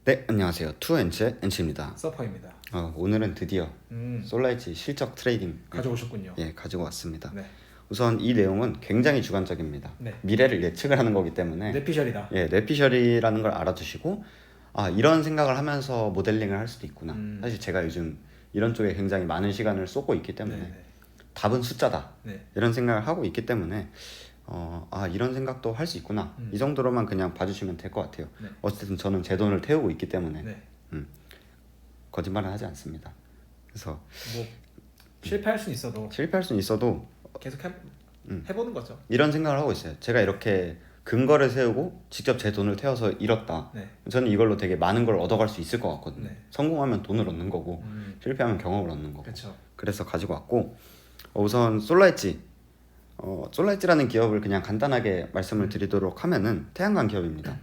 네, 안녕하세요. 투엔치의 엔치입니다. 서퍼입니다. 오늘은 드디어 솔라이치 실적 트레이딩 가져오셨군요. 가지고 왔습니다. 네. 우선 이 내용은 굉장히 주관적입니다. 네. 미래를 예측을 하는 거기 때문에 뇌피셜이다. 뇌피셜이라는 걸 알아두시고 이런 생각을 하면서 모델링을 할 수도 있구나. 사실 제가 요즘 이런 쪽에 굉장히 많은 시간을 쏟고 있기 때문에 네. 답은 숫자다. 네. 이런 생각을 하고 있기 때문에 이런 생각도 할 수 있구나. 이 정도로만 그냥 봐주시면 될 것 같아요. 네. 어쨌든 저는 제 돈을 태우고 있기 때문에 네. 거짓말은 하지 않습니다. 그래서 뭐 실패할 수는 있어도 실패할 수는 있어도 계속 해보는 거죠. 이런 생각을 하고 있어요. 제가 이렇게 근거를 세우고 직접 제 돈을 태워서 잃었다. 네. 저는 이걸로 되게 많은 걸 얻어갈 수 있을 것 같거든요. 네. 성공하면 돈을 얻는 거고 실패하면 경험을 얻는 거고. 그렇죠. 그래서 가지고 왔고 우선 솔라이치라는 기업을 그냥 간단하게 말씀을 드리도록 하면은 태양광 기업입니다.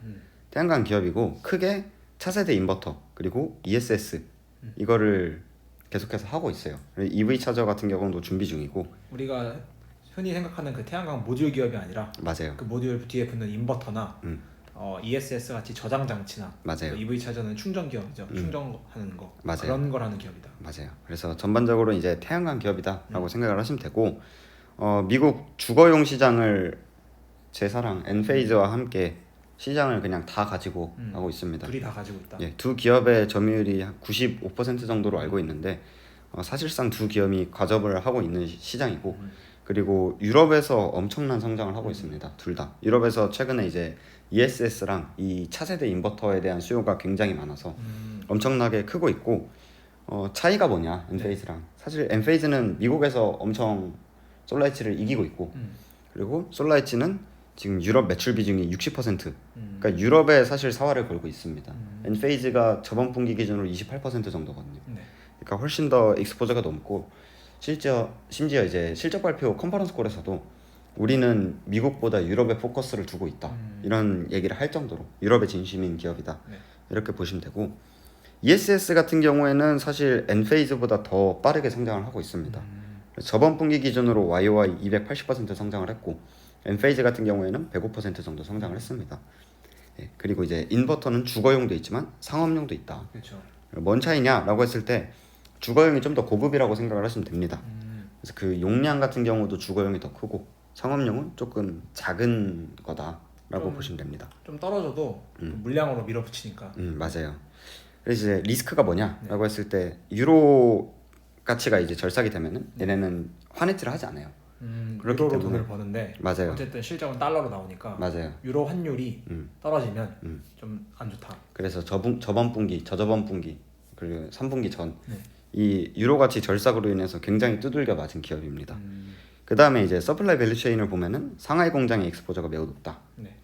태양광 기업이고 크게 차세대 인버터 그리고 ESS 이거를 계속해서 하고 있어요. EV 차저 같은 경우도 준비 중이고. 우리가 흔히 생각하는 그 태양광 모듈 기업이 아니라 맞아요. 그 모듈 뒤에 붙는 인버터나 ESS 같이 저장 장치나 맞아요. EV 차저는 충전 기업이죠. 충전하는 거. 맞아요. 그런 걸 하는 기업이다. 맞아요. 그래서 전반적으로 이제 태양광 기업이다라고 생각을 하시면 되고 미국 주거용 시장을 제 사랑 엔페이즈와 함께 시장을 그냥 다 가지고 가고 있습니다. 둘이 다 가지고 있다. 예, 두 기업의 점유율이 한 95% 정도로 알고 있는데 사실상 두 기업이 과접을 하고 있는 시장이고 그리고 유럽에서 엄청난 성장을 하고 있습니다. 둘 다. 유럽에서 최근에 이제 ESS랑 이 차세대 인버터에 대한 수요가 굉장히 많아서 엄청나게 크고 있고 차이가 뭐냐 엔페이즈랑. 사실 엔페이즈는 미국에서 엄청 솔라이치를 이기고 있고 그리고 솔라이치는 지금 유럽 매출 비중이 60%. 그러니까 유럽에 사실 사활을 걸고 있습니다. 엔페이즈가 저번 분기 기준으로 28% 정도거든요. 네. 그러니까 훨씬 더 익스포저가 높고 심지어 이제 실적 발표 컨퍼런스 콜에서도 우리는 미국보다 유럽에 포커스를 두고 있다. 이런 얘기를 할 정도로 유럽의 진심인 기업이다. 네. 이렇게 보시면 되고 ESS 같은 경우에는 사실 엔페이즈보다 더 빠르게 성장을 하고 있습니다. 저번 분기 기준으로 YOY 280% 성장을 했고 엔페이즈 같은 경우에는 105% 정도 성장을 했습니다. 예, 그리고 이제 인버터는 주거용도 있지만 상업용도 있다. 그렇죠. 뭔 차이냐라고 했을 때 주거용이 좀 더 고급이라고 생각을 하시면 됩니다. 그래서 그 용량 같은 경우도 주거용이 더 크고 상업용은 조금 작은 거다라고 보시면 됩니다. 좀 떨어져도 물량으로 밀어붙이니까. 맞아요. 그래서 이제 리스크가 뭐냐라고 했을 때 유로 가치가 이제 절삭이 되면은 얘네는 환해지를 하지 않아요. 그렇기 유로로 때문에. 돈을 버는데 맞아요. 어쨌든 실적은 달러로 나오니까 맞아요. 유로 환율이 떨어지면 좀 안 좋다. 그래서 저번 분기, 저저번 분기 그리고 3분기 전 네. 이 유로 가치 절삭으로 인해서 굉장히 두들겨 맞은 기업입니다. 그 다음에 이제 서플라이 밸류 체인을 보면은 상하이 공장의 익스포저가 매우 높다. 네.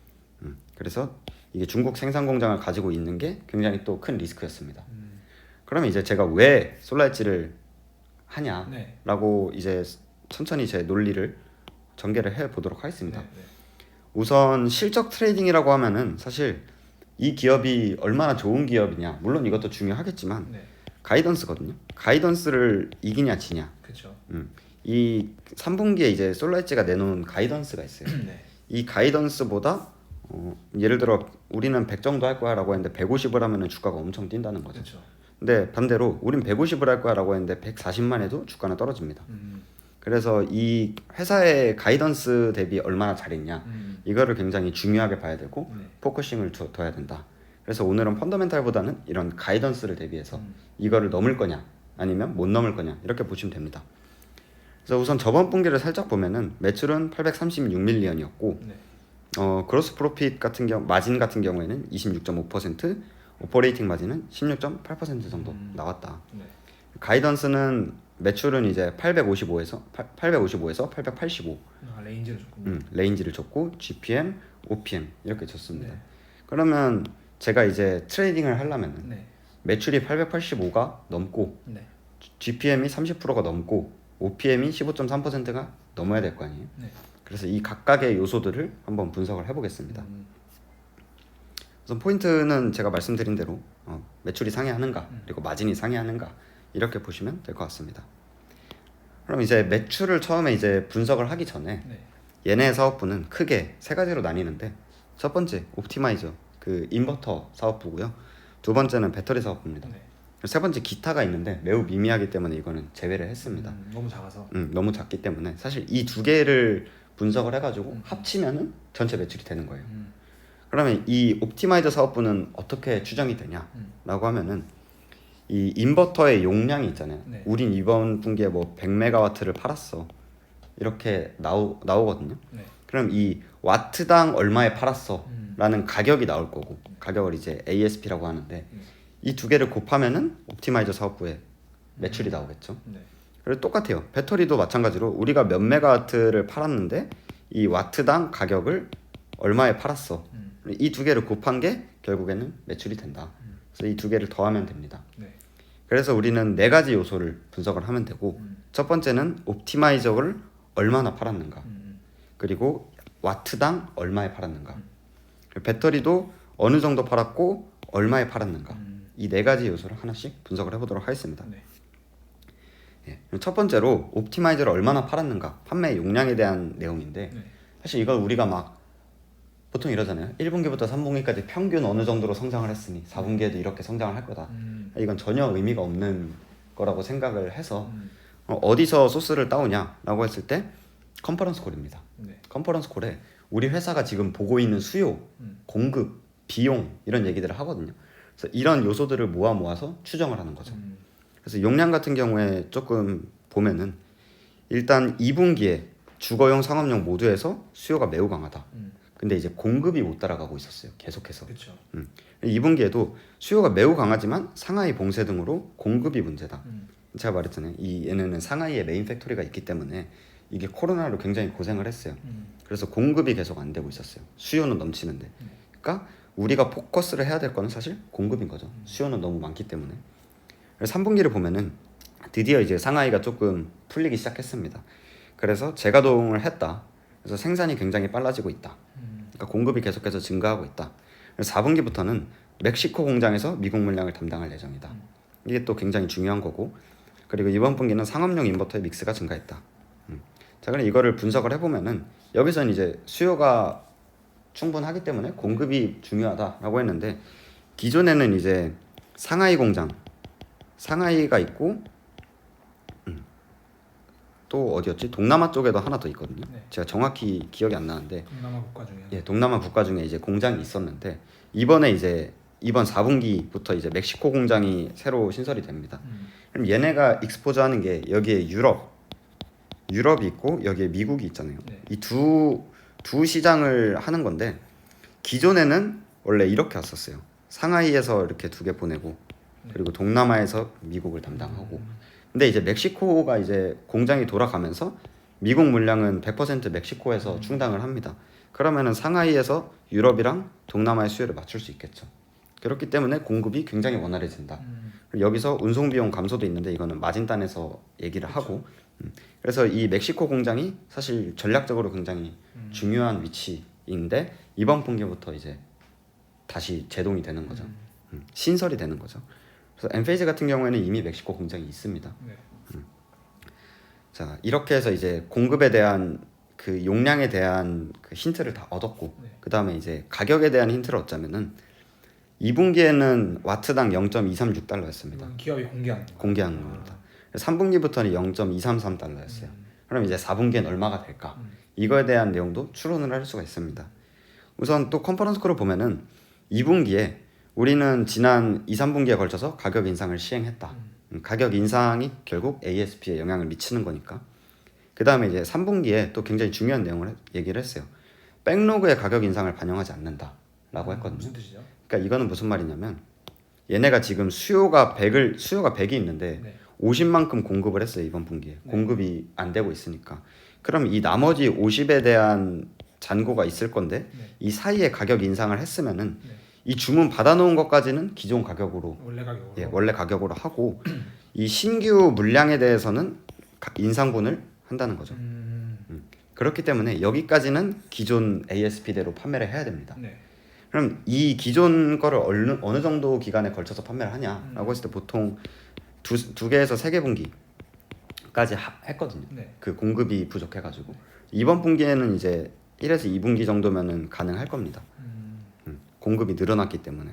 그래서 이게 중국 생산 공장을 가지고 있는 게 굉장히 또 큰 리스크였습니다. 그러면 이제 제가 왜 솔라이치를 하냐라고 이제 천천히 제 논리를 전개를 해 보도록 하겠습니다. 네. 우선 실적 트레이딩이라고 하면은 사실 이 기업이 얼마나 좋은 기업이냐 물론 이것도 중요하겠지만 네. 가이던스거든요. 가이던스를 이기냐 지냐. 그렇죠. 이 3분기에 이제 솔라이치가 내놓은 가이던스가 있어요. 네. 이 가이던스보다 예를 들어 우리는 100 정도 할 거야라고 했는데 150을 하면은 주가가 엄청 뛴다는 거죠. 그렇죠. 근데 반대로 우린 150을 할 거야라고 했는데 140만 해도 주가는 떨어집니다. 그래서 이 회사의 가이던스 대비 얼마나 잘했냐 이거를 굉장히 중요하게 봐야 되고 포커싱을 둬야 된다. 그래서 오늘은 펀더멘탈보다는 이런 가이던스를 대비해서 이거를 넘을 거냐 아니면 못 넘을 거냐 이렇게 보시면 됩니다. 그래서 우선 저번 분기를 살짝 보면은 매출은 836밀리언이었고 네. 그로스 프로핏 같은 경우 마진 같은 경우에는 26.5%, 오퍼레이팅 마진은 16.8% 정도 나왔다. 네. 가이던스는 매출은 이제 855에서 885. 레인지를 줬군요. 레인지를 줬고 GPM, OPM 이렇게 줬습니다. 네. 그러면 제가 이제 트레이딩을 하려면은 네. 매출이 885가 넘고 네. GPM이 30%가 넘고 OPM이 15.3%가 넘어야 될 거 아니에요. 네. 그래서 이 각각의 요소들을 한번 분석을 해보겠습니다. 우선 포인트는 제가 말씀드린 대로 매출이 상회하는가 그리고 마진이 상회하는가 이렇게 보시면 될 것 같습니다. 그럼 이제 매출을 처음에 이제 분석을 하기 전에 네. 얘네 사업부는 크게 세 가지로 나뉘는데 첫 번째 옵티마이저 그 인버터 사업부고요. 두 번째는 배터리 사업부입니다. 네. 세 번째 기타가 있는데 매우 미미하기 때문에 이거는 제외를 했습니다. 너무 작아서. 너무 작기 때문에 사실 이 두 개를 분석을 해가지고 합치면은 전체 매출이 되는 거예요. 그러면 이 옵티마이저 사업부는 어떻게 추정이 되냐라고 하면은 이 인버터의 용량이 있잖아요. 네. 우린 이번 분기에 뭐 100메가와트를 팔았어. 이렇게 나오거든요. 네. 그럼 이 와트당 얼마에 팔았어 라는 가격이 나올 거고, 가격을 이제 ASP라고 하는데 이 두 개를 곱하면은 옵티마이저 사업부의 매출이 나오겠죠. 네. 그리고 똑같아요. 배터리도 마찬가지로 우리가 몇 메가와트를 팔았는데 이 와트당 가격을 얼마에 팔았어. 이 두 개를 곱한 게 결국에는 매출이 된다. 그래서 이 두 개를 더하면 됩니다. 네. 그래서 우리는 네 가지 요소를 분석을 하면 되고, 첫 번째는 옵티마이저를 얼마나 팔았는가, 그리고 와트당 얼마에 팔았는가, 배터리도 어느 정도 팔았고 얼마에 팔았는가, 이 네 가지 요소를 하나씩 분석을 해보도록 하겠습니다. 네. 예, 첫 번째로 옵티마이저를 얼마나 팔았는가, 판매 용량에 대한 내용인데, 네. 사실 이걸 우리가 막 보통 이러잖아요. 1분기부터 3분기까지 평균 어느 정도로 성장을 했으니 4분기에도 이렇게 성장을 할 거다. 이건 전혀 의미가 없는 거라고 생각을 해서 어디서 소스를 따오냐라고 했을 때 컨퍼런스 콜입니다. 네. 컨퍼런스 콜에 우리 회사가 지금 보고 있는 수요, 공급, 비용 이런 얘기들을 하거든요. 그래서 이런 요소들을 모아서 추정을 하는 거죠. 그래서 용량 같은 경우에 조금 보면은 일단 2분기에 주거용, 상업용 모두에서 수요가 매우 강하다. 근데 이제 공급이 못 따라가고 있었어요. 계속해서. 그렇죠. 2분기에도 수요가 매우 강하지만 상하이 봉쇄 등으로 공급이 문제다. 제가 말했잖아요. 얘네는 상하이에 메인 팩토리가 있기 때문에 이게 코로나로 굉장히 고생을 했어요. 그래서 공급이 계속 안 되고 있었어요. 수요는 넘치는데. 그러니까 우리가 포커스를 해야 될 거는 사실 공급인 거죠. 수요는 너무 많기 때문에. 그래서 3분기를 보면은 드디어 이제 상하이가 조금 풀리기 시작했습니다. 그래서 재가동을 했다. 그래서 생산이 굉장히 빨라지고 있다. 그러니까 공급이 계속해서 증가하고 있다. 그래서 4분기부터는 멕시코 공장에서 미국 물량을 담당할 예정이다. 이게 또 굉장히 중요한 거고, 그리고 이번 분기는 상업용 인버터의 믹스가 증가했다. 자, 그럼 이거를 분석을 해보면은 여기서는 이제 수요가 충분하기 때문에 공급이 중요하다라고 했는데, 기존에는 이제 상하이 공장, 상하이가 있고 또 어디였지? 동남아 쪽에도 하나 더 있거든요. 네. 제가 정확히 기억이 안 나는데, 동남아 국가 중에. 예, 동남아 국가 중에 이제 공장이 있었는데 이번 4분기부터 이제 멕시코 공장이 새로 신설이 됩니다. 그럼 얘네가 익스포저 하는 게 여기에 유럽이 있고 여기에 미국이 있잖아요. 네. 이 두 시장을 하는 건데, 기존에는 원래 이렇게 왔었어요. 상하이에서 이렇게 두 개 보내고, 그리고 동남아에서 미국을 담당하고. 근데 이제 멕시코가 이제 공장이 돌아가면서 미국 물량은 100% 멕시코에서 충당을 합니다. 그러면은 상하이에서 유럽이랑 동남아의 수요를 맞출 수 있겠죠. 그렇기 때문에 공급이 굉장히 원활해진다. 그리고 여기서 운송 비용 감소도 있는데 이거는 마진단에서 얘기를 하고, 그래서 이 멕시코 공장이 사실 전략적으로 굉장히 중요한 위치인데 이번 분기부터 이제 다시 제동이 되는 거죠. 신설이 되는 거죠. 그래서 엔페이지 같은 경우에는 이미 멕시코 공장이 있습니다. 네. 자, 이렇게 해서 이제 공급에 대한 그 용량에 대한 그 힌트를 다 얻었고, 네. 그 다음에 이제 가격에 대한 힌트를 얻자면은 2분기에는 와트당 0.236달러였습니다. 이건 기업이 공개하는 거. 공개한 겁니다. 3분기부터는 0.233달러였어요. 그럼 이제 4분기엔 얼마가 될까? 이거에 대한 내용도 추론을 할 수가 있습니다. 우선 또 컨퍼런스 콜을 보면은 2분기에 우리는 지난 2, 3분기에 걸쳐서 가격 인상을 시행했다. 가격 인상이 결국 ASP에 영향을 미치는 거니까. 그 다음에 이제 3분기에 또 굉장히 중요한 내용을 얘기를 했어요. 백로그의 가격 인상을 반영하지 않는다라고 했거든요. 무슨 뜻이죠? 그러니까 이거는 무슨 말이냐면 얘네가 지금 수요가 100이 있는데 네. 50만큼 공급을 했어요. 이번 분기에. 네. 공급이 안 되고 있으니까. 그럼 이 나머지 50에 대한 잔고가 있을 건데 네. 이 사이에 가격 인상을 했으면은 네. 이 주문 받아놓은 것까지는 기존 가격으로, 원래 가격으로. 예, 원래 가격으로 하고 이 신규 물량에 대해서는 인상분을 한다는 거죠. 그렇기 때문에 여기까지는 기존 ASP대로 판매를 해야 됩니다. 네. 그럼 이 기존 거를 어느 정도 기간에 걸쳐서 판매를 하냐라고 했을 때 보통 두 개에서 세 개 분기까지 했거든요. 네. 그 공급이 부족해가지고 이번 분기에는 이제 1에서 2분기 정도면은 가능할 겁니다. 공급이 늘어났기 때문에.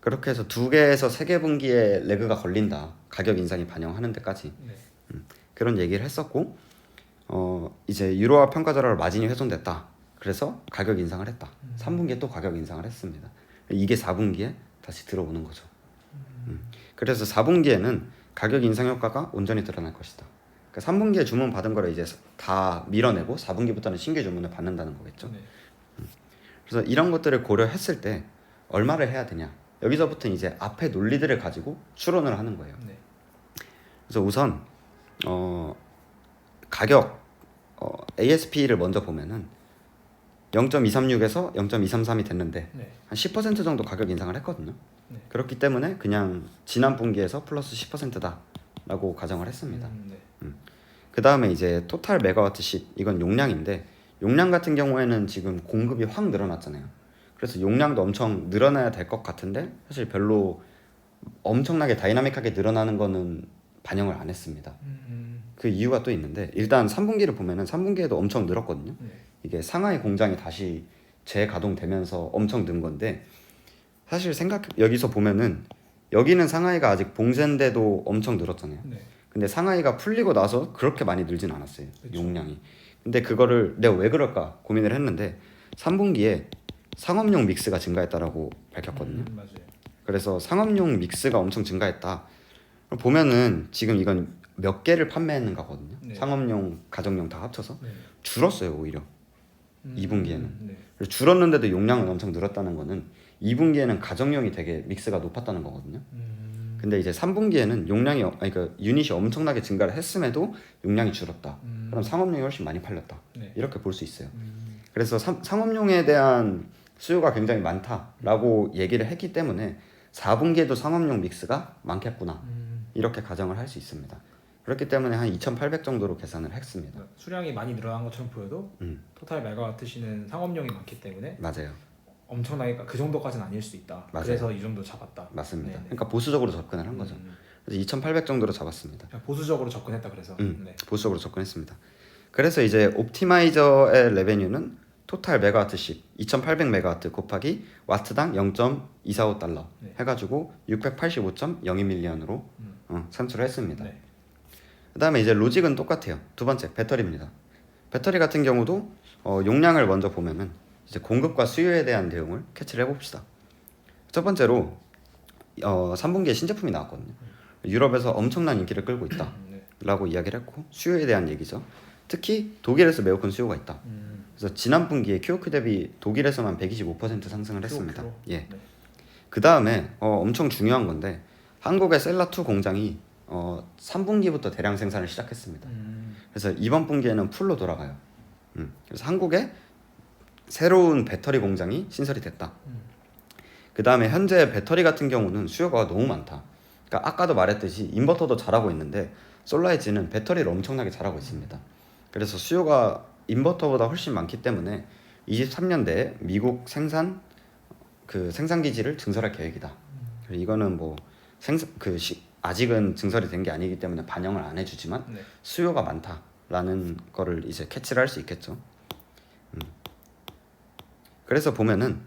그렇게 해서 2개에서 3개 분기에 레그가 걸린다. 가격 인상이 반영하는 데까지. 네. 그런 얘기를 했었고 이제 유로화 평가 절하로 마진이 훼손됐다. 그래서 가격 인상을 했다. 3분기에 또 가격 인상을 했습니다. 이게 4분기에 다시 들어오는 거죠. 그래서 4분기에는 가격 인상 효과가 온전히 드러날 것이다. 그러니까 3분기에 주문 받은 거를 이제 다 밀어내고 4분기부터는 신규 주문을 받는다는 거겠죠. 네. 그래서 이런 것들을 고려했을 때 얼마를 해야 되냐. 여기서부터 이제 앞에 논리들을 가지고 추론을 하는 거예요. 네. 그래서 우선 가격 ASP를 먼저 보면은 0.236에서 0.233이 됐는데 네. 한 10% 정도 가격 인상을 했거든요. 네. 그렇기 때문에 그냥 지난 분기에서 플러스 10%다라고 가정을 했습니다. 네. 그 다음에 이제 토탈 메가와트씩 이건 용량인데 용량 같은 경우에는 지금 공급이 확 늘어났잖아요. 그래서 용량도 엄청 늘어나야 될 것 같은데 사실 별로 엄청나게 다이나믹하게 늘어나는 거는 반영을 안 했습니다. 그 이유가 또 있는데 일단 3분기를 보면은 3분기에도 엄청 늘었거든요. 네. 이게 상하이 공장이 다시 재가동되면서 엄청 는 건데 사실 여기서 보면은 여기는 상하이가 아직 봉쇄인데도 엄청 늘었잖아요. 네. 근데 상하이가 풀리고 나서 그렇게 많이 늘진 않았어요. 그쵸. 용량이. 근데 그거를 내가 왜 그럴까 고민을 했는데 3분기에 상업용 믹스가 증가했다라고 밝혔거든요. 맞아요. 그래서 상업용 믹스가 엄청 증가했다. 보면은 지금 이건 몇 개를 판매했는가거든요. 네. 상업용, 가정용 다 합쳐서 네. 줄었어요 오히려. 2분기에는. 네. 그래서 줄었는데도 용량은 엄청 늘었다는 거는 2분기에는 가정용이 되게 믹스가 높았다는 거거든요. 근데 이제 3분기에는 용량이 그러니까 유닛이 엄청나게 증가를 했음에도 용량이 줄었다. 그럼 상업용이 훨씬 많이 팔렸다. 네. 이렇게 볼 수 있어요. 그래서 상업용에 대한 수요가 굉장히 많다라고 얘기를 했기 때문에 4분기에도 상업용 믹스가 많겠구나. 이렇게 가정을 할 수 있습니다. 그렇기 때문에 한 2,800 정도로 계산을 했습니다. 수량이 많이 늘어난 것처럼 보여도 토탈 메가와트 시는 상업용이 많기 때문에 맞아요. 엄청나게 그 정도까지는 아닐 수 있다. 맞아요. 그래서 이 정도 잡았다. 맞습니다. 네네. 그러니까 보수적으로 접근을 한 거죠. 그래서 2,800 정도로 잡았습니다. 그냥 보수적으로 접근했다 그래서. 네. 보수적으로 접근했습니다. 그래서 이제 옵티마이저의 레베뉴는 토탈 메가와트씩 2,800 메가와트 곱하기 와트당 0.245달러 네. 해가지고 685.02밀리언으로 산출을 했습니다. 네. 그 다음에 이제 로직은 똑같아요. 두 번째 배터리입니다. 배터리 같은 경우도 용량을 먼저 보면은 이제 공급과 수요에 대한 내용을 캐치를 해봅시다. 첫 번째로 3분기에 신제품이 나왔거든요. 유럽에서 엄청난 인기를 끌고 있다 네. 라고 이야기를 했고 수요에 대한 얘기죠. 특히 독일에서 매우 큰 수요가 있다. 그래서 지난 분기에 QOQ 대비 독일에서만 125% 상승을 했습니다. 예. 네. 그 다음에 엄청 중요한 건데 한국의 셀라2 공장이 3분기부터 대량 생산을 시작했습니다. 그래서 이번 분기에는 풀로 돌아가요. 그래서 한국에 새로운 배터리 공장이 신설이 됐다. 그 다음에 현재 배터리 같은 경우는 수요가 너무 많다. 그러니까 아까도 말했듯이 인버터도 잘하고 있는데 솔라이즈는 배터리를 엄청나게 잘하고 있습니다. 그래서 수요가 인버터보다 훨씬 많기 때문에 23년 내에 미국 생산 기지를 증설할 계획이다. 이거는 뭐 아직은 증설이 된 게 아니기 때문에 반영을 안 해주지만 네. 수요가 많다라는 거를 이제 캐치를 할 수 있겠죠. 그래서 보면은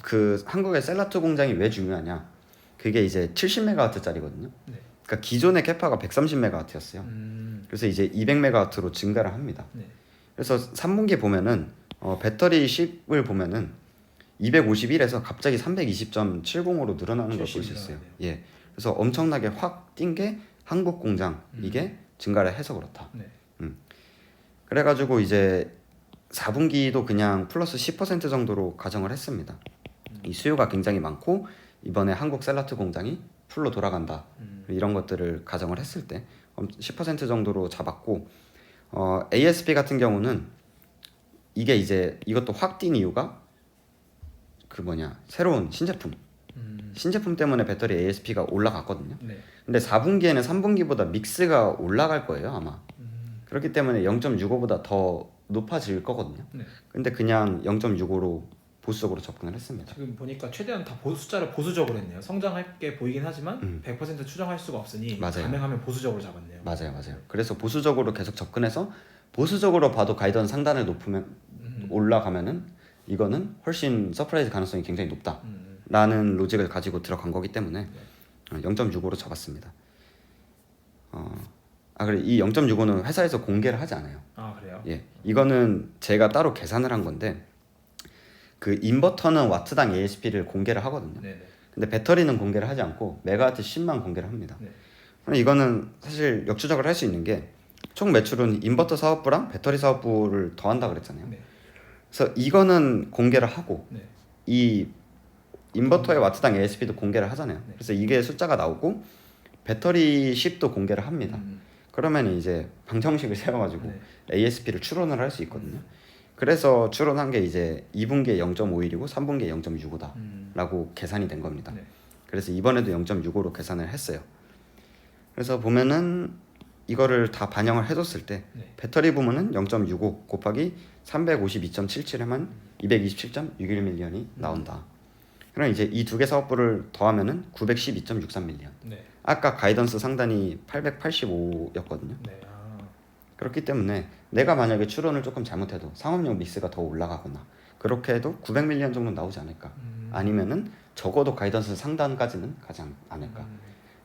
그 한국의 셀라2 공장이 왜 중요하냐? 그게 이제 70메가와트짜리거든요. 네. 그러니까 기존의 캐파가 130메가와트였어요. 그래서 이제 200메가와트로 증가를 합니다. 네. 그래서 3분기에 보면은 배터리 10을 보면은 251에서 갑자기 320.70으로 늘어나는 걸 볼 수 있어요. 예. 그래서 엄청나게 확 뛴 게 한국 공장 이게 증가를 해서 그렇다. 네. 그래가지고 이제 4분기도 그냥 플러스 10% 정도로 가정을 했습니다. 이 수요가 굉장히 많고 이번에 한국 셀라2 공장이 풀로 돌아간다. 이런 것들을 가정을 했을 때 10% 정도로 잡았고 ASP 같은 경우는 이게 이제 이것도 확 뛴 이유가 새로운 신제품 때문에 배터리 ASP가 올라갔거든요. 네. 근데 4분기에는 3분기보다 믹스가 올라갈 거예요 아마. 그렇기 때문에 0.65보다 더 높아질 거거든요. 네. 근데 그냥 0.65로 보수적으로 접근을 했습니다. 지금 보니까 최대한 다 숫자를 보수적으로 했네요. 성장할 게 보이긴 하지만 100% 추정할 수가 없으니 맞아요. 가능하면 보수적으로 잡았네요. 맞아요. 그래서 보수적으로 계속 접근해서 보수적으로 봐도 가이던스 상단을 높으면 올라가면은 이거는 훨씬 서프라이즈 가능성이 굉장히 높다. 라는 로직을 가지고 들어간 거기 때문에 0.65로 잡았습니다. 그래 이 0.65는 회사에서 공개를 하지 않아요. 아 그래요? 예, 이거는 제가 따로 계산을 한 건데 그 인버터는 와트당 ASP를 공개를 하거든요. 네네. 근데 배터리는 공개를 하지 않고 메가와트 10만 공개를 합니다. 네. 그럼 이거는 사실 역추적을 할 수 있는 게 총 매출은 인버터 사업부랑 배터리 사업부를 더한다 그랬잖아요. 네. 그래서 이거는 공개를 하고 네. 이 인버터의 와트당 ASP도 공개를 하잖아요. 네. 그래서 이게 숫자가 나오고 배터리 10도 공개를 합니다. 그러면 이제 방정식을 세워가지고 네. ASP를 추론을 할 수 있거든요. 그래서 추론한 게 이제 2분기에 0.51이고 3분기에 0.65다 라고 계산이 된 겁니다. 네. 그래서 이번에도 0.65로 계산을 했어요. 그래서 보면은 이거를 다 반영을 해줬을 때 네. 배터리 부문은 0.65 곱하기 352.77 하면 227.61밀리언이 나온다. 그럼 이제 이 두 개 사업부를 더하면은 912.63밀리언. 네. 아까 가이던스 상단이 885였거든요. 네. 그렇기 때문에 내가 만약에 추론을 조금 잘못해도 상업용 믹스가 더 올라가거나 그렇게 해도 900밀리언 정도 나오지 않을까. 아니면은 적어도 가이던스 상단까지는 가지 않을까.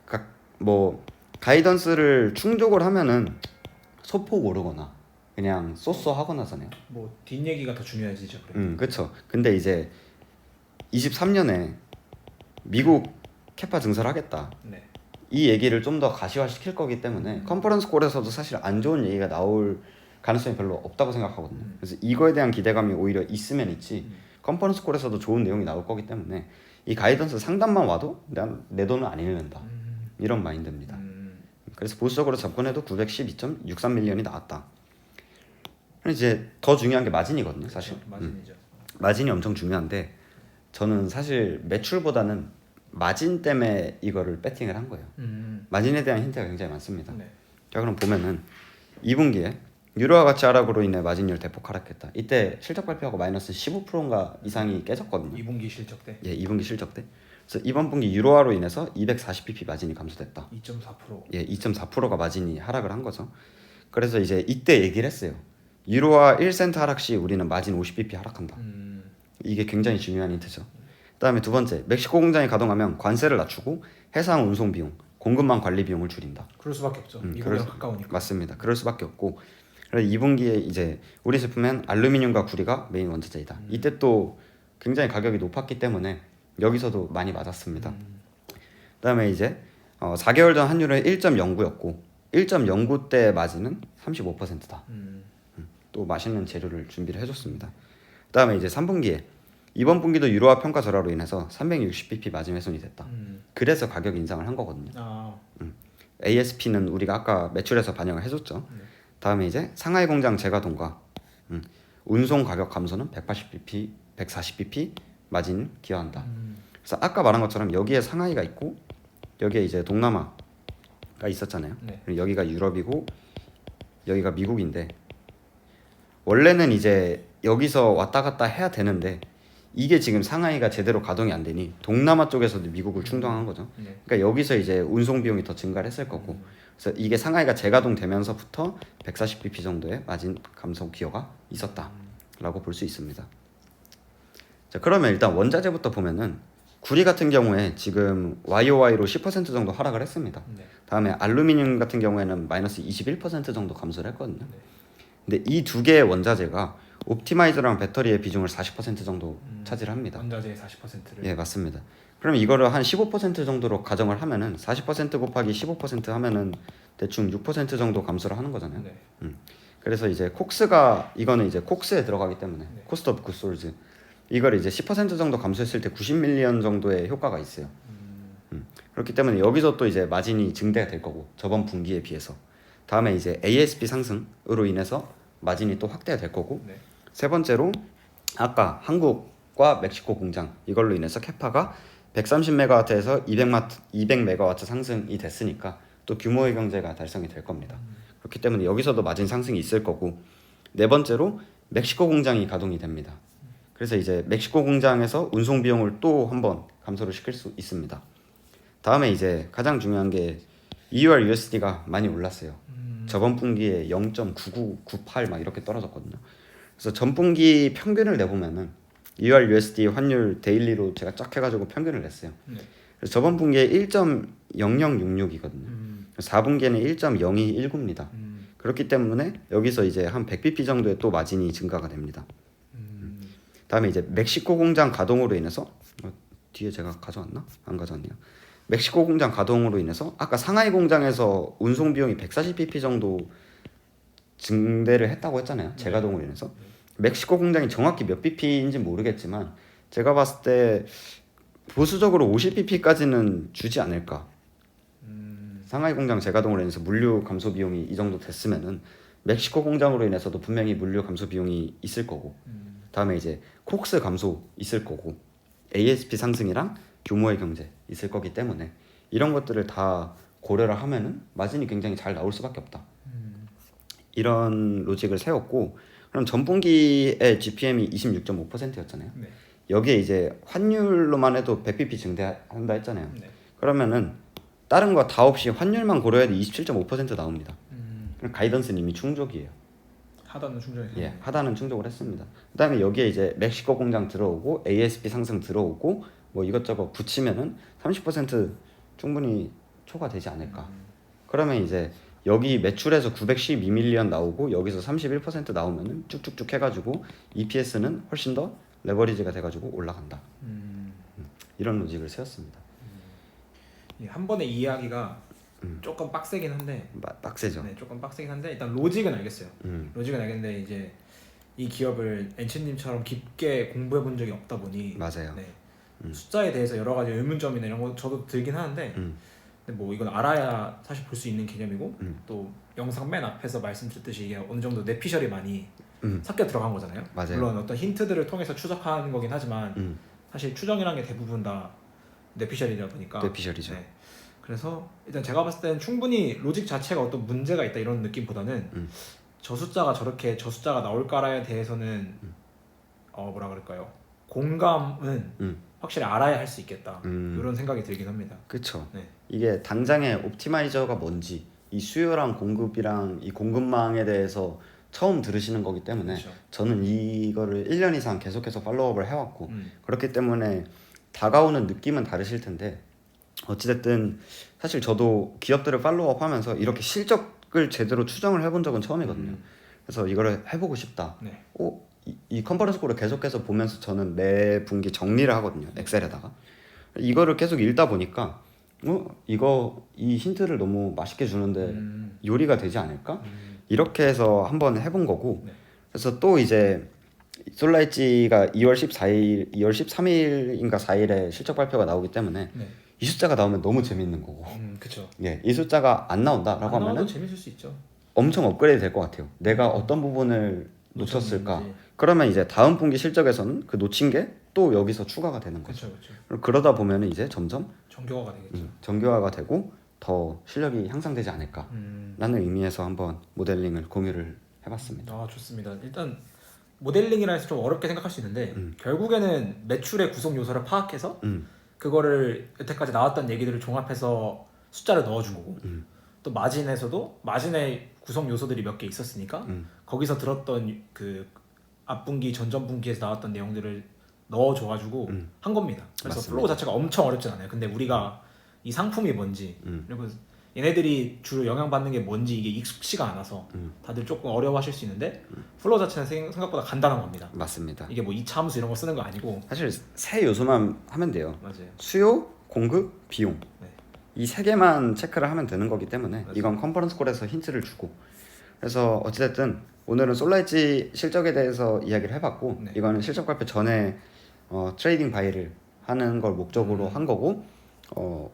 그러니까 뭐 가이던스를 충족을 하면은 소폭 오르거나 그냥 쏘쏘 하거나 하잖아요. 뭐 뒷얘기가 더 중요해지죠. 그래도. 그렇죠. 근데 이제 23년에 미국 캐파 증설을 하겠다. 네. 이 얘기를 좀 더 가시화시킬 거기 때문에 컨퍼런스 콜에서도 사실 안 좋은 얘기가 나올 가능성이 별로 없다고 생각하거든요. 그래서 이거에 대한 기대감이 오히려 있으면 있지 컨퍼런스 콜에서도 좋은 내용이 나올 거기 때문에 이 가이던스 상단만 와도 내 돈은 안 잃는다. 이런 마인드입니다. 그래서 보수적으로 접근해도 912.63밀리언이 나왔다. 이제 더 중요한 게 마진이거든요, 사실. 그렇죠. 마진이죠. 마진이 엄청 중요한데 저는 사실 매출보다는 마진 때문에 이거를 배팅을 한 거예요. 마진에 대한 힌트가 굉장히 많습니다. 네. 자, 그럼 보면은 2분기에 유로화 가치 하락으로 인해 마진율 대폭 하락했다. 이때 실적 발표하고 마이너스 15%인가 이상이 깨졌거든요. 2분기 실적 때 예, 2분기 실적 때. 그래서 이번 분기 유로화로 인해서 240bp 마진이 감소됐다. 2.4%. 예, 2.4%가 마진이 하락을 한 거죠. 그래서 이제 이때 얘기를 했어요. 유로화 1센트 하락 시 우리는 마진 50bp 하락한다. 이게 굉장히 중요한 힌트죠. 그다음에 두 번째, 멕시코 공장이 가동하면 관세를 낮추고 해상 운송 비용, 공급망 관리 비용을 줄인다. 그럴 수밖에 없죠. 미국이랑 가까우니까. 맞습니다. 그럴 수밖에 없고. 그래서 2분기에 이제 우리 제품엔 알루미늄과 구리가 메인 원자재이다. 이때 또 굉장히 가격이 높았기 때문에 여기서도 많이 맞았습니다. 그다음에 이제 4개월 전 환율은 1.09였고 1.09 때 마진은 35%다. 또 맛있는 재료를 준비를 해줬습니다. 그다음에 이제 3분기에 이번 분기도 유로화 평가 절하로 인해서 360bp 마진 훼손이 됐다. 그래서 가격 인상을 한 거거든요. ASP는 우리가 아까 매출에서 반영을 해줬죠. 다음에 이제 상하이 공장 재가동과 운송 가격 감소는 180bp, 140bp 마진 기여한다. 그래서 아까 말한 것처럼 여기에 상하이가 있고 여기에 이제 동남아가 있었잖아요. 네. 그리고 여기가 유럽이고 여기가 미국인데 원래는 이제 여기서 왔다 갔다 해야 되는데 이게 지금 상하이가 제대로 가동이 안 되니 동남아 쪽에서도 미국을 충당한 거죠. 네. 그러니까 여기서 이제 운송 비용이 더 증가를 했을 거고 그래서 이게 상하이가 재가동되면서부터 140bp 정도의 마진 감소 기여가 있었다라고 볼 수 있습니다. 자, 그러면 일단 원자재부터 보면은 구리 같은 경우에 지금 YOY로 10% 정도 하락을 했습니다. 네. 다음에 알루미늄 같은 경우에는 마이너스 21% 정도 감소를 했거든요. 네. 근데 이 두 개의 원자재가 옵티마이저랑 배터리의 비중을 40% 정도 차지합니다. 원자재의 40%를. 예, 맞습니다. 그럼 이거를 한 15% 정도로 가정을 하면은 40% 곱하기 15% 하면은 대충 6% 정도 감소를 하는 거잖아요. 네. 그래서 이제 콕스가 이거는 이제 콕스에 들어가기 때문에 코스트 오브 굿솔즈 이걸 이제 10% 정도 감소했을 때 90밀리언 정도의 효과가 있어요. 그렇기 때문에 여기서 또 이제 마진이 증대가 될 거고 저번 분기에 비해서 다음에 이제 ASP 상승으로 인해서 마진이 또 확대가 될 거고 네. 세 번째로 아까 한국과 멕시코 공장 이걸로 인해서 캐파가 130메가와트에서 200메가와트 상승이 됐으니까 또 규모의 경제가 달성이 될 겁니다. 그렇기 때문에 여기서도 마진 상승이 있을 거고 네 번째로 멕시코 공장이 가동이 됩니다. 그래서 이제 멕시코 공장에서 운송 비용을 또 한번 감소를 시킬 수 있습니다. 다음에 이제 가장 중요한 게 EUR USD가 많이 올랐어요. 저번 분기에 0.9998 막 이렇게 떨어졌거든요. 그래서 전 분기 평균을 내보면은 USD 환율 데일리로 제가 쫙 해가지고 평균을 냈어요. 네. 그래서 저번 분기에 1.0066이거든요. 4분기에는 1.0219입니다. 그렇기 때문에 여기서 이제 한 100bp 정도의 또 마진이 증가가 됩니다. 다음에 이제 멕시코 공장 가동으로 인해서 뒤에 제가 가져왔나? 안 가져왔네요. 멕시코 공장 가동으로 인해서 아까 상하이 공장에서 운송 비용이 140bp 정도 증대를 했다고 했잖아요. 재가동으로 인해서. 멕시코 공장이 정확히 몇 bp인지 모르겠지만 제가 봤을 때 보수적으로 50bp까지는 주지 않을까. 상하이 공장 재가동으로 인해서 물류 감소 비용이 이 정도 됐으면은 멕시코 공장으로 인해서도 분명히 물류 감소 비용이 있을 거고 다음에 이제 콕스 감소 있을 거고 ASP 상승이랑 규모의 경제 있을 거기 때문에 이런 것들을 다 고려를 하면은 마진이 굉장히 잘 나올 수밖에 없다. 이런 로직을 세웠고 그럼 전분기의 GPM이 26.5%였잖아요. 네. 여기에 이제 환율로만 해도 100bp 증대한다 했잖아요. 네. 그러면은 다른 거 다 없이 환율만 고려해도 27.5% 나옵니다. 그럼 가이던스는 이미 충족이에요. 하단은 충전해서. 예, 하단은 충족을 했습니다. 그다음에 여기에 이제 멕시코 공장 들어오고 ASP 상승 들어오고 뭐 이것저것 붙이면은 30% 충분히 초과되지 않을까. 그러면 이제 여기 매출에서 912밀리언 나오고 여기서 31% 나오면은 쭉쭉쭉 해가지고 EPS는 훨씬 더 레버리지가 돼가지고 올라간다. 이런 로직을 세웠습니다. 한 번에 이해하기가 조금 빡세긴 한데. 빡세죠. 네, 조금 빡세긴 한데 일단 로직은 알겠어요. 음. 로직은 알겠는데 이제 이 기업을 엔치님처럼 깊게 공부해 본 적이 없다 보니 맞아요. 네, 숫자에 대해서 여러 가지 의문점이나 이런 거 저도 들긴 하는데 근데 뭐 이건 알아야 사실 볼 수 있는 개념이고 또 영상 맨 앞에서 말씀드렸듯이 이게 어느 정도 뇌피셜이 많이 섞여 들어간 거잖아요. 맞아요. 물론 어떤 힌트들을 통해서 추적하는 거긴 하지만 사실 추정이라는 게 대부분 다 뇌피셜이다 보니까 뇌피셜이죠. 네. 그래서 일단 제가 봤을 때는 충분히 로직 자체가 어떤 문제가 있다 이런 느낌보다는 저 숫자가 저렇게 저 숫자가 나올까에 대해서는 뭐라 그럴까요? 공감은 확실히 알아야 할 수 있겠다 이런 생각이 들긴 합니다. 그렇죠. 네. 이게 당장의 옵티마이저가 뭔지 이 수요랑 공급이랑 이 공급망에 대해서 처음 들으시는 거기 때문에 그렇죠. 저는 이거를 1년 이상 계속해서 팔로우업을 해왔고 그렇기 때문에 다가오는 느낌은 다르실 텐데 어찌됐든 사실 저도 기업들을 팔로우업 하면서 이렇게 실적을 제대로 추정을 해본 적은 처음이거든요. 그래서 이거를 해보고 싶다. 네. 이 컨퍼런스 콜을 계속해서 보면서 저는 매 분기 정리를 하거든요. 엑셀에다가. 이거를 계속 읽다 보니까 이 힌트를 너무 맛있게 주는데 요리가 되지 않을까? 이렇게 해서 한번 해본 거고 네. 그래서 또 이제 솔라이치가 2월 13일인가 4일에 실적 발표가 나오기 때문에 네. 이 숫자가 나오면 너무 재밌는 거고 그렇죠. 예, 이 숫자가 안 나온다라고 하면은 재밌을 수 있죠. 엄청 업그레이드 될 것 같아요. 내가 어떤 부분을 놓쳤을까? 놓쳤는지. 그러면 이제 다음 분기 실적에서는 그 놓친 게 또 여기서 추가가 되는 거죠. 그렇죠. 그러다 보면은 이제 점점 정교화가 되겠죠. 정교화가 되고 더 실력이 향상되지 않을까라는 의미에서 한번 모델링을 공유를 해봤습니다. 아 좋습니다. 일단 모델링이라 해서 좀 어렵게 생각할 수 있는데 결국에는 매출의 구성 요소를 파악해서 그거를 여태까지 나왔던 얘기들을 종합해서 숫자를 넣어준 거고 또 마진에서도 마진의 구성 요소들이 몇 개 있었으니까 거기서 들었던 그 앞분기 전전분기에서 나왔던 내용들을 넣어줘가지고 한 겁니다. 그래서 맞습니다. 플로우 자체가 엄청 어렵진 않아요. 근데 우리가 이 상품이 뭔지 그리고 얘네들이 주로 영향받는 게 뭔지 이게 익숙치가 않아서 다들 조금 어려워하실 수 있는데 플로우 자체는 생각보다 간단한 겁니다. 맞습니다. 이게 뭐 이차 함수 이런 거 쓰는 거 아니고 사실 세 요소만 하면 돼요. 맞아요. 수요, 공급, 비용. 네. 이 세 개만 체크를 하면 되는 거기 때문에 맞아요. 이건 컨퍼런스 콜에서 힌트를 주고 그래서 어찌됐든 오늘은 솔라이치 실적에 대해서 이야기를 해봤고 네. 이거는 실적 발표 전에 트레이딩 바이를 하는 걸 목적으로 한 거고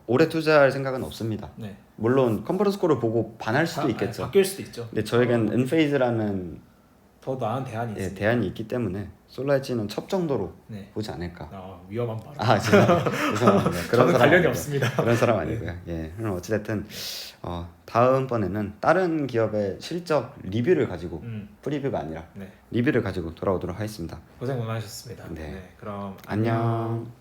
오래 투자할 생각은 없습니다. 네. 물론 컨퍼런스 콜을 보고 반할 수도 있겠죠. 바뀔 수도 있죠. 근데 저에겐 은페이즈라는 더 나은 대안이 있습니다. 대안이 있기 때문에 솔라이치는 첩 정도로 네. 보지 않을까. 위험한 발언. 죄송합니다. 저는 관련이 아니고요. 없습니다. 그런 사람 아니고요. 예, 그럼 어찌됐든 다음번에는 다른 기업의 실적 리뷰를 가지고 프리뷰가 아니라 네. 리뷰를 가지고 돌아오도록 하겠습니다. 고생 많으셨습니다. 네. 그럼 안녕.